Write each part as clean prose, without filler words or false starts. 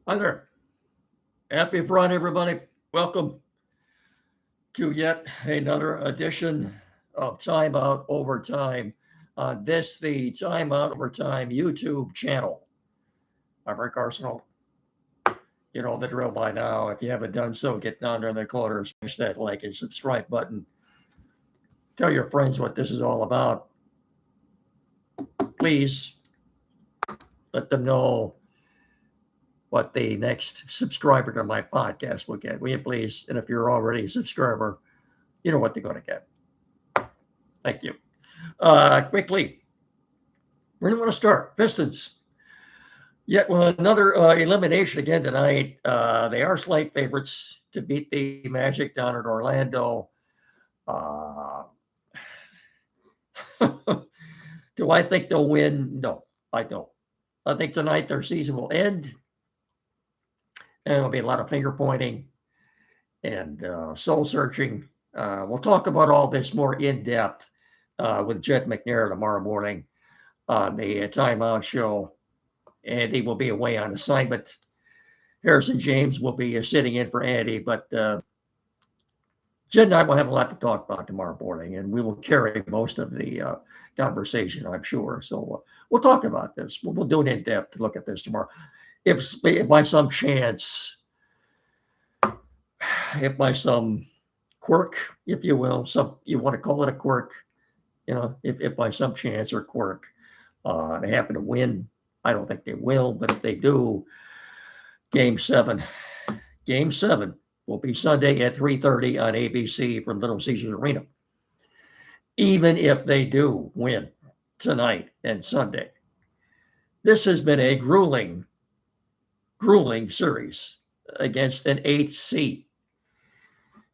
Hi there. Happy Friday, everybody. Welcome to yet another edition of Time Out Overtime on the Time Out Overtime YouTube channel. I'm Rick Arsenal. You know the drill by now. If you haven't done so, get down there in the corner, smash that like and subscribe button. Tell your friends what this is all about. Please let them know what the next subscriber to my podcast will get. Will you please? And if you're already a subscriber, you know what they're going to get. Thank you. Quickly, where do you want to start? Pistons. Yet with another elimination again tonight. They are slight favorites to beat the Magic down in Orlando. Uh, do I think they'll win? No, I don't. I think tonight their season will end, and there'll be a lot of finger pointing and soul searching. We'll talk about all this more in depth with Jed McNair tomorrow morning on the Timeout Show. Andy will be away on assignment. Harrison James will be sitting in for Andy, but Jed and I will have a lot to talk about tomorrow morning, and we will carry most of the conversation, I'm sure. So we'll talk about this. We'll do an in-depth look at this tomorrow. If by some chance, if by some quirk, if you will, you want to call it a quirk, if by some chance or quirk they happen to win, I don't think they will, but if they do, Game 7 will be Sunday at 3:30 on ABC from Little Caesars Arena. Even if they do win tonight and Sunday, this has been a grueling series against an 8th seed.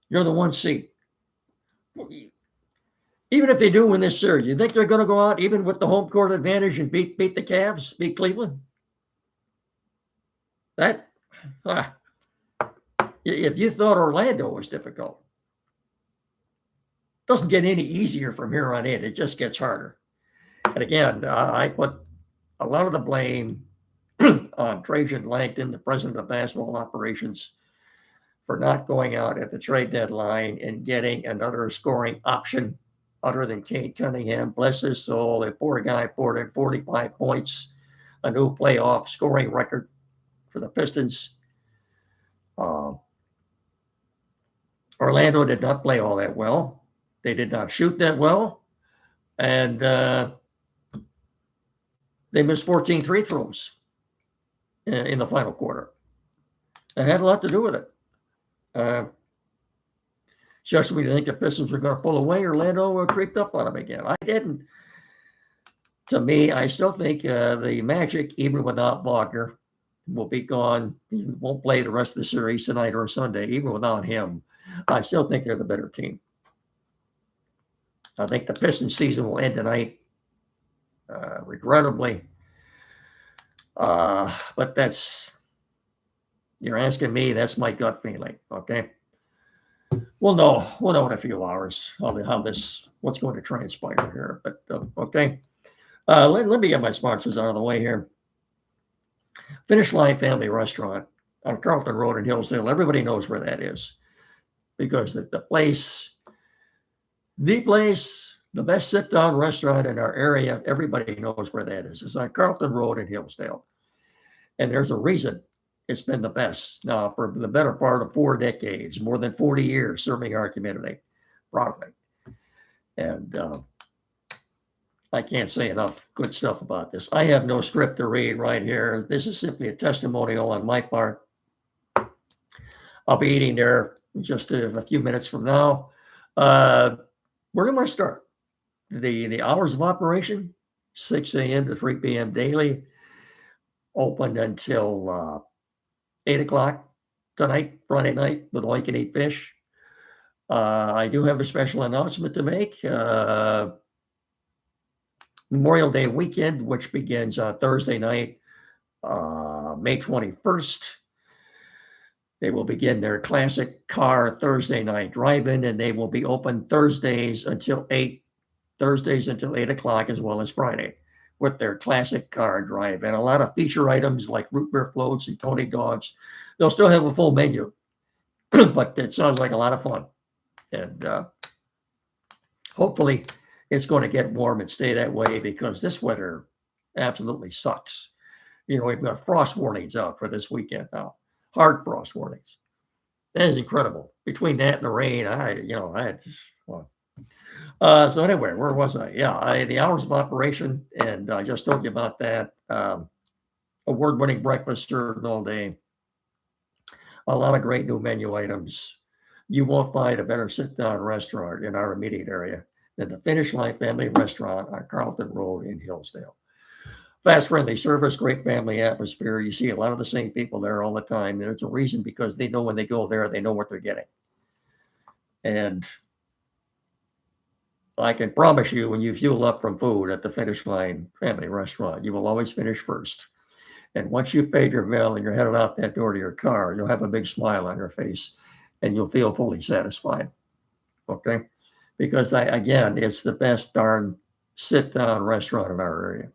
You're the 1 seed. Even if they do win this series, you think they're going to go out even with the home court advantage and beat the Cavs, beat Cleveland? If you thought Orlando was difficult, it doesn't get any easier from here on in. It just gets harder. And again, I put a lot of the blame on Trajan Langton, the president of basketball operations, for not going out at the trade deadline and getting another scoring option other than Kate Cunningham. Bless his soul. The poor guy poured in 45 points, a new playoff scoring record for the Pistons. Orlando did not play all that well. They did not shoot that well. And they missed 14 free throws in the final quarter. It had a lot to do with it. Just when you think the Pistons were going to pull away, Orlando creeped up on them again. I didn't. To me, I still think the Magic, even without Wagner, will be gone. He won't play the rest of the series tonight or Sunday, even without him. I still think they're the better team. I think the Pistons season will end tonight, regrettably. But you're asking me, that's my gut feeling, okay? We'll know in a few hours what's going to transpire here. But okay, let me get my sponsors out of the way here. Finish Line Family Restaurant on Carlton Road in Hillsdale. Everybody knows where that is because the place, the best sit-down restaurant in our area. Everybody knows where that is. It's on Carlton Road in Hillsdale, and there's a reason. It's been the best now for the better part of 4 decades, more than 40 years serving our community proudly. And I can't say enough good stuff about this. I have no script to read right here. This is simply a testimonial on my part. I'll be eating there just a few minutes from now. Where do I start? The hours of operation, 6 a.m. to 3 p.m. daily, open until 8 o'clock tonight, Friday night, with all you can eat fish. I do have a special announcement to make. Memorial Day weekend, which begins Thursday night, May 21st. They will begin their classic car Thursday night drive-in, and they will be open Thursdays until 8 o'clock, as well as Friday. with their classic car drive, and a lot of feature items like root beer floats and Tony dogs. They'll still have a full menu, but it sounds like a lot of fun. And hopefully it's going to get warm and stay that way, because this weather absolutely sucks. We've got frost warnings out for this weekend now, hard frost warnings. That is incredible. Between that and the rain, I had just, well. So anyway, where was I? Yeah, the hours of operation, and I just told you about that. Award-winning breakfast served all day. A lot of great new menu items. You won't find a better sit-down restaurant in our immediate area than the Finish Line Family Restaurant on Carlton Road in Hillsdale. Fast, friendly service, great family atmosphere. You see a lot of the same people there all the time. And it's a reason, because they know when they go there, they know what they're getting. And I can promise you, when you fuel up from food at the Finish Line Family Restaurant, you will always finish first. And once you've paid your bill and you're headed out that door to your car, you'll have a big smile on your face and you'll feel fully satisfied. Okay? Because again, it's the best darn sit-down restaurant in our area.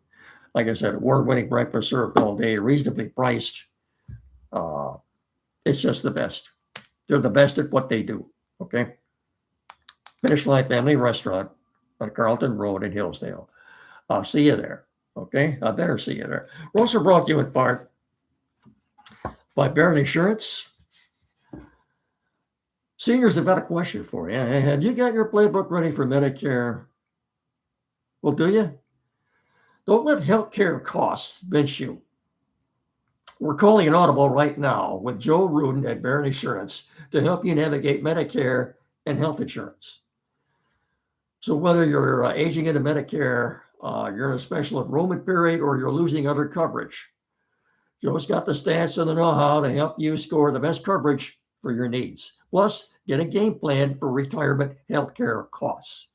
Like I said, award-winning breakfast served all day, reasonably priced. It's just the best. They're the best at what they do. Okay? Finish Line Family Restaurant on Carlton Road in Hillsdale. I'll see you there. Okay? I better see you there. We're also brought to you in part by Barrett Insurance. Seniors have got a question for you. Have you got your playbook ready for Medicare? Well, do you? Don't let healthcare costs bench you. We're calling an audible right now with Joe Rudin at Barrett Insurance to help you navigate Medicare and health insurance. So whether you're aging into Medicare, you're in a special enrollment period, or you're losing other coverage, Joe's got the stats and the know-how to help you score the best coverage for your needs. Plus, get a game plan for retirement healthcare costs.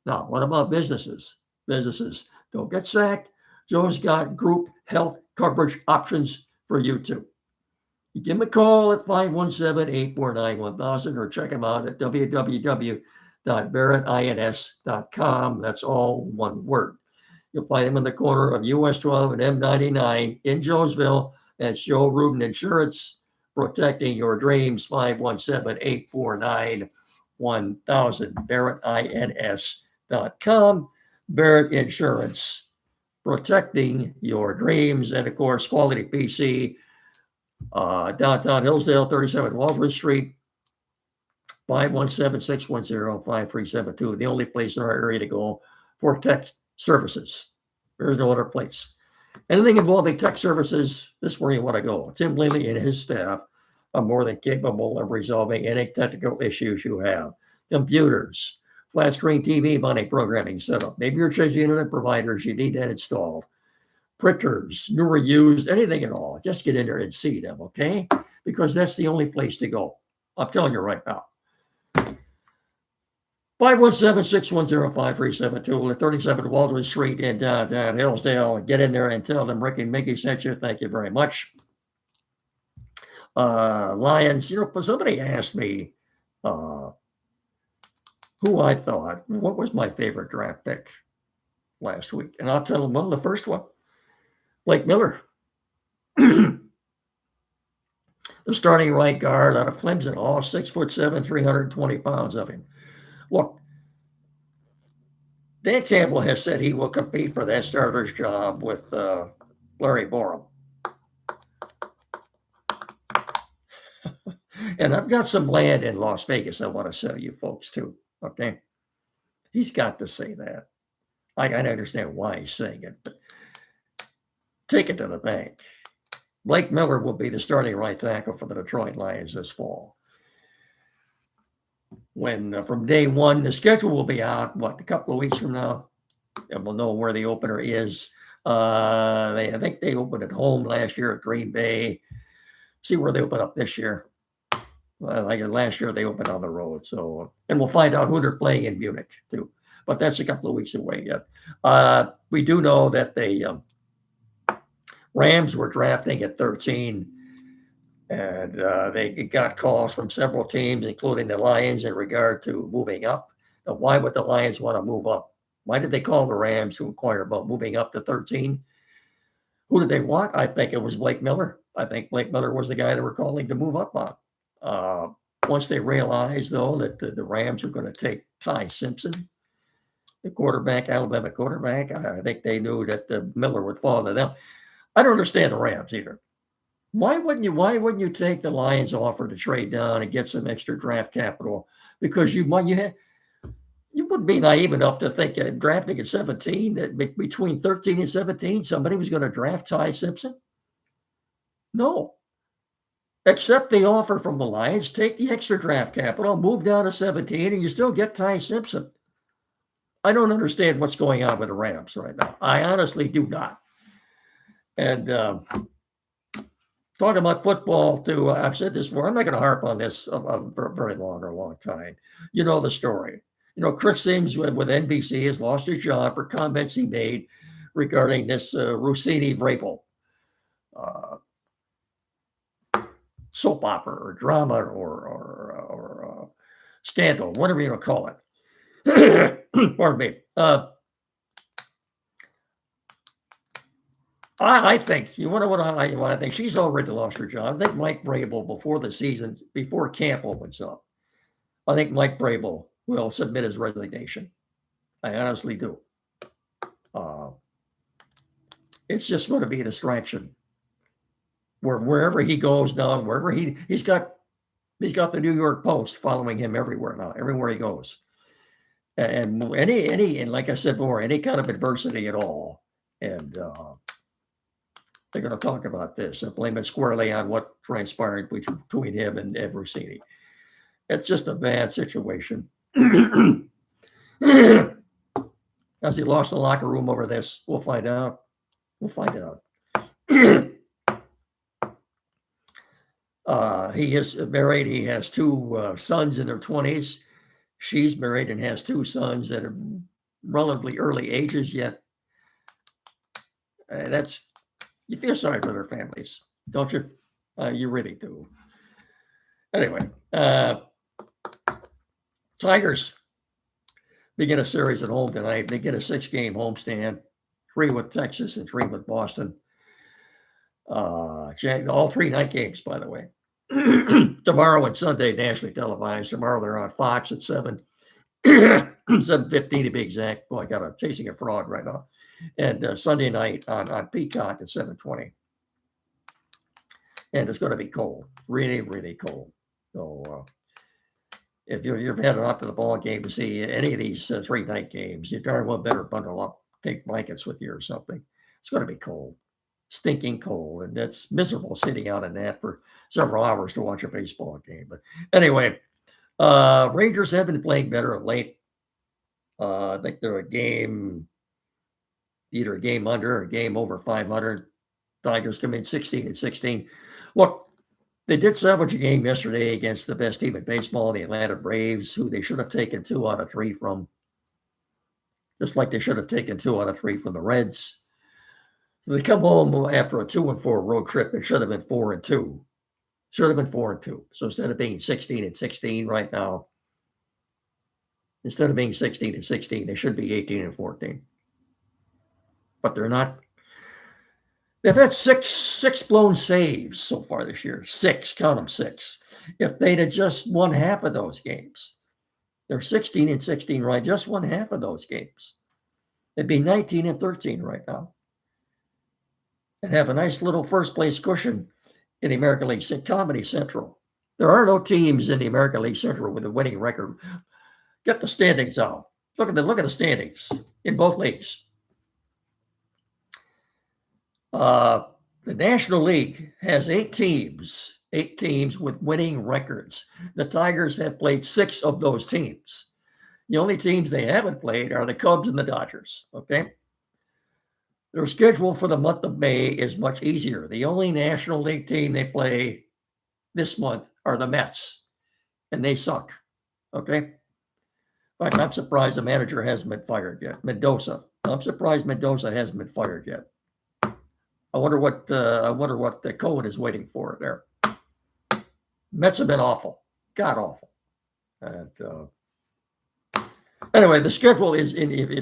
Now, what about businesses? Businesses, don't get sacked. Joe's got group health coverage options for you too. You give him a call at 517-849-1000 or check him out at www.barrettins.com. That's all one word. You'll find him in the corner of US 12 and M99 in Jonesville. That's Joe Rudin Insurance, protecting your dreams. 517-849-1000, barrettins.com. Barrett Insurance, protecting your dreams. And of course, Quality PC, downtown Hillsdale, 37 Walford Street, 517-610-5372. The only place in our area to go for tech services. There's no other place. Anything involving tech services, this is where you want to go. Tim Lely and his staff are more than capable of resolving any technical issues you have. Computers, flat screen TV money programming setup. Maybe you're changing internet providers, you need that installed. Printers, new or used, anything at all. Just get in there and see them, okay? Because that's the only place to go. I'm telling you right now. 517-610-5372, 37 Waldron Street in downtown Hillsdale. Get in there and tell them Rick and Mickey sent you. Thank you very much. Lions, somebody asked me who I thought, what was my favorite draft pick last week? And I'll tell them, well, the first one, Blake Miller. The starting right guard out of Clemson, 6'7", 320 pounds of him. Look, Dan Campbell has said he will compete for that starter's job with Larry Borum. And I've got some land in Las Vegas I want to sell you folks too, okay? He's got to say that. I can understand why he's saying it, but take it to the bank. Blake Miller will be the starting right tackle for the Detroit Lions this fall. When from day one, the schedule will be out, a couple of weeks from now, and we'll know where the opener is. I think they opened at home last year at Green Bay. See where they open up this year. Like last year, they opened on the road. So, and we'll find out who they're playing in Munich too. But that's a couple of weeks away yet. We do know that the Rams were drafting at 13. And they got calls from several teams, including the Lions, in regard to moving up. Now, why would the Lions want to move up? Why did they call the Rams to inquire about moving up to 13? Who did they want? I think it was Blake Miller. I think Blake Miller was the guy they were calling to move up on. Once they realized, though, that the Rams were going to take Ty Simpson, the quarterback, Alabama quarterback, I think they knew that Miller would fall to them. I don't understand the Rams either. Why wouldn't you take the Lions' offer to trade down and get some extra draft capital? Because you wouldn't be naive enough to think drafting at 17, that between 13 and 17, somebody was going to draft Ty Simpson? No. Accept the offer from the Lions, take the extra draft capital, move down to 17, and you still get Ty Simpson. I don't understand what's going on with the Rams right now. I honestly do not. And talking about football, too, I've said this before. I'm not going to harp on this for a very long time. You know the story. Chris Sims with NBC has lost his job for comments he made regarding this Rossini Vrabel soap opera or drama or scandal, whatever you want to call it. Pardon me. I think, you want to know what I think? She's already lost her job. I think Mike Vrabel, before camp opens up, I think Mike Vrabel will submit his resignation. I honestly do. It's just going to be a distraction. Wherever he goes now, wherever he's got the New York Post following him everywhere now, everywhere he goes. And and like I said before, any kind of adversity at all, and they're going to talk about this and blame it squarely on what transpired between him and Rossini. It's just a bad situation. Has he lost the locker room over this? We'll find out. He is married. He has two sons in their 20s. She's married and has two sons that are relatively early ages yet. You feel sorry for their families, don't you? You really do. Anyway, Tigers begin a series at home tonight. They get a 6-game homestand, 3 with Texas and 3 with Boston. All 3 night games, by the way. Tomorrow and Sunday, nationally televised. Tomorrow they're on Fox at 7, 7:15 to be exact. Boy, I got a chasing a fraud right now. And Sunday night on Peacock at 7:20. And it's going to be cold, really, really cold. So if you've headed out to the ball game to see any of these 3 night games, you darn well better bundle up, take blankets with you or something. It's going to be cold, stinking cold, and it's miserable sitting out in that for several hours to watch a baseball game. But anyway, Rangers have been playing better of late. I think they're either a game under or a game over 500. Tigers come in 16-16. Look, they did salvage a game yesterday against the best team in baseball, the Atlanta Braves, who they should have taken 2 out of 3 from, just like they should have taken 2 out of 3 from the Reds. So they come home after a 2-4 road trip. It should have been 4-2. Should have been 4-2. So instead of being 16-16 right now, instead of being 16-16, they should be 18-14. But they're not. They've had six blown saves so far this year. 6, count them, 6. If they'd have just won half of those games, they're 16-16 right, just won half of those games. They'd be 19-13 right now. And have a nice little first place cushion in the American League Comedy Central. There are no teams in the American League Central with a winning record. Get the standings out. Look at the standings in both leagues. The National League has 8 teams with winning records. The Tigers have played 6 of those teams. The only teams they haven't played are the Cubs and the Dodgers, okay? Their schedule for the month of May is much easier. The only National League team they play this month are the Mets, and they suck, okay? In fact, I'm surprised the manager hasn't been fired yet, Mendoza. I'm surprised Mendoza hasn't been fired yet. I wonder what the Cohen is waiting for there. Mets have been awful, god awful. And Anyway, the schedule is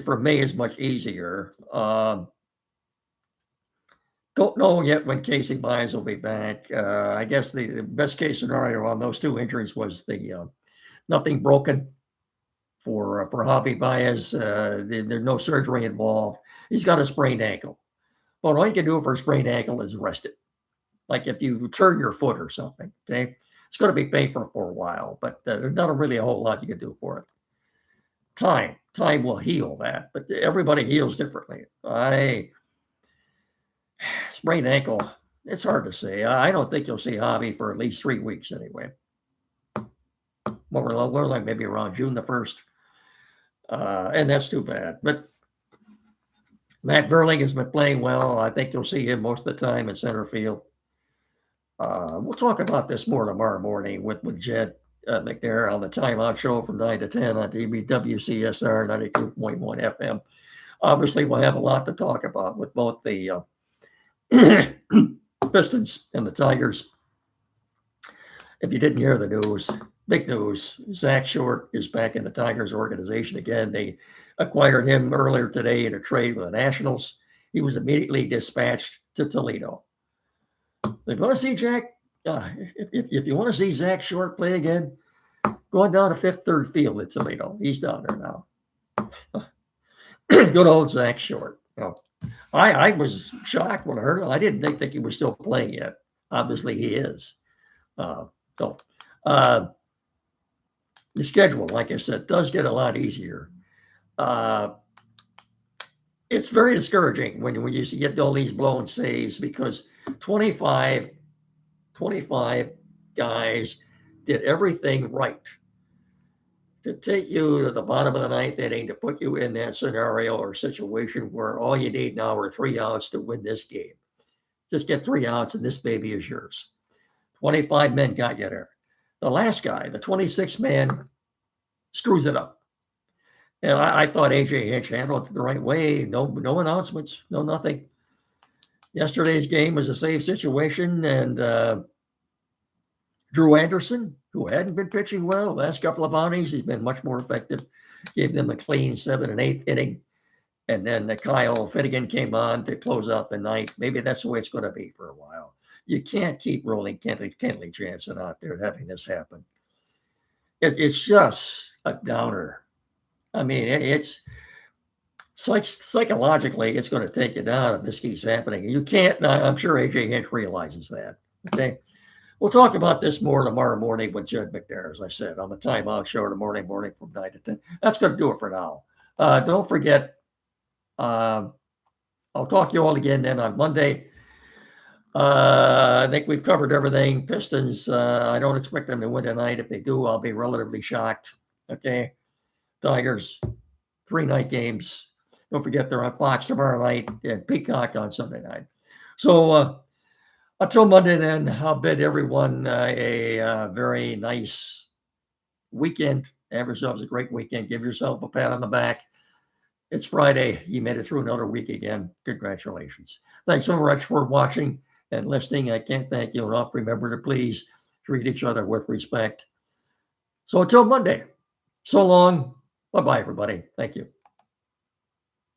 for May is much easier. Don't know yet when Casey Bynes will be back. I guess the best case scenario on those two injuries was the nothing broken for Javi Baez. There's no surgery involved. He's got a sprained ankle. But all you can do for a sprained ankle is rest it. Like if you turn your foot or something, okay? It's going to be painful for a while, but there's not really a whole lot you can do for it. Time will heal that, but everybody heals differently. Sprained ankle, it's hard to say. I don't think you'll see Javi for at least 3 weeks anyway. More like maybe around June the 1st. And that's too bad. But Matt Verling has been playing well. I think you'll see him most of the time in center field. We'll talk about this more tomorrow morning with Jed McNair on the Timeout Show from 9 to 10 on WCSR 92.1 FM. Obviously, we'll have a lot to talk about with both the Pistons and the Tigers. If you didn't hear the news, big news, Zach Short is back in the Tigers organization again. They acquired him earlier today in a trade with the Nationals. He was immediately dispatched to Toledo. If you want to see if you want to see Zach Short play again, going down to Fifth Third Field at Toledo. He's down there now. Good old Zach Short. I was shocked when I heard it. I didn't think he was still playing yet. Obviously, he is. The schedule, like I said, does get a lot easier. It's very discouraging when you get all these blown saves because 25 guys did everything right to take you to the bottom of the ninth inning, to put you in that scenario or situation where all you need now are 3 outs to win this game. Just get 3 outs and this baby is yours. 25 men got you there. The last guy, the 26th man, screws it up. And I thought A.J. Hinch handled it the right way. No announcements, no nothing. Yesterday's game was a save situation, and Drew Anderson, who hadn't been pitching well the last couple of outings, he's been much more effective. Gave them a clean 7th and 8th inning. And then Kyle Finnegan came on to close out the ninth. Maybe that's the way it's going to be for a while. You can't keep rolling Kenley Jansen out there having this happen. It's just a downer. I mean, it's psychologically, it's going to take you down if this keeps happening. You can't, I'm sure A.J. Hinch realizes that. Okay. We'll talk about this more tomorrow morning with Jed McNair, as I said, on the Timeout Show tomorrow morning from 9 to 10. That's going to do it for now. Don't forget, I'll talk to you all again then on Monday. I think we've covered everything. Pistons, I don't expect them to win tonight. If they do, I'll be relatively shocked. Okay. Tigers, 3 night games. Don't forget they're on Fox tomorrow night and Peacock on Sunday night. So until Monday then, I'll bid everyone a very nice weekend. Have yourselves a great weekend. Give yourself a pat on the back. It's Friday. You made it through another week again. Congratulations. Thanks so much for watching and listening. I can't thank you enough. Remember to please treat each other with respect. So until Monday, so long. Bye-bye, everybody. Thank you.